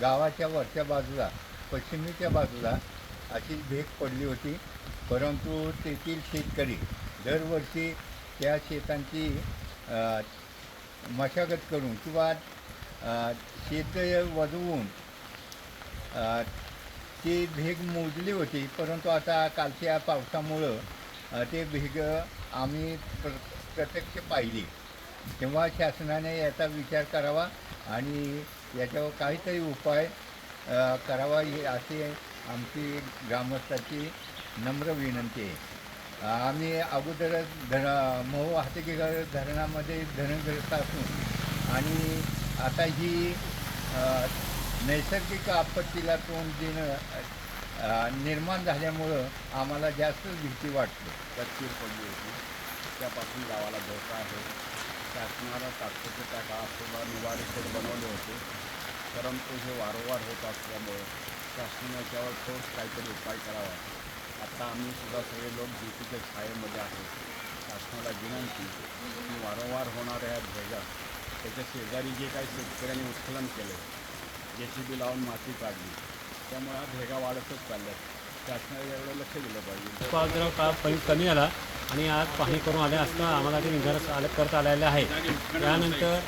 गावाच्या वरच्या बाजूला पश्चिमेच्या बाजूला अशी भेग पडली होती. परंतु तेथील शेतकरी दरवर्षी त्या शेतांची अ, मशागत करून किंवा शेत वजवून अ, ती भेग मोजली होती. परंतु आता कालच्या पावसामुळं ते भेग आम्ही प्रत्यक्ष पाहिली. तेव्हा शासनाने याचा विचार करावा आणि याच्यावर काहीतरी उपाय करावा, ही अशी आमची ग्रामस्थाची नम्र विनंती आहे. आम्ही अगोदरच मऊ हातकीगड धरणामध्ये धरणग्रस्त असून आणि आता ही नैसर्गिक आपत्तीला तोंड देणं निर्माण झाल्यामुळं आम्हाला जास्तच भीती वाटते. गच्चीवर पडली होती, त्यापासून गावाला धोका आहे. शासनाला तात्पुरत्या त्या काळात सुद्धा निवारी शेड बनवले होते, परंतु हे वारंवार होत असल्यामुळे शासनाने याच्यावर ठोस काहीतरी उपाय करावा. आता आम्ही सुद्धा सगळे लोक भीतीच्या छायेमध्ये आहेत. शासनाला विनंती की वारंवार होणाऱ्या ह्या भेगा, त्याच्या शेजारी जे काही शेतकऱ्यांनी उत्खनन केले, JCB लावून माती काढली, त्यामुळे हा भेगा वाढतच चालल्यात. शासनाने याकडे लक्ष दिलं पाहिजे. पाऊस जरा कमी झाला आणि आज पाहणी करून आले असता आम्हाला ते निदर्श करत आलेले आहे. त्यानंतर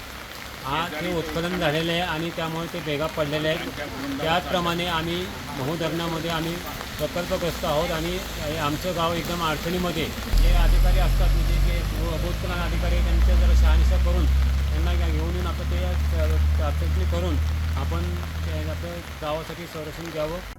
आज ते उत्खनन झालेले आहे आणि त्यामुळे ते भेगा पडलेले आहेत. त्याचप्रमाणे आम्ही महू धरणामध्ये आम्ही प्रकल्पग्रस्त आहोत आणि आमचं गाव एकदम अडचणीमध्ये. जे अधिकारी असतात म्हणजे जे भूतपूर्व अधिकारी, त्यांच्या जरा शहानिशा करून त्यांना घेऊन येऊन आपण ते चाचणी करून आपण आपल्या गावासाठी संरक्षण घ्यावं.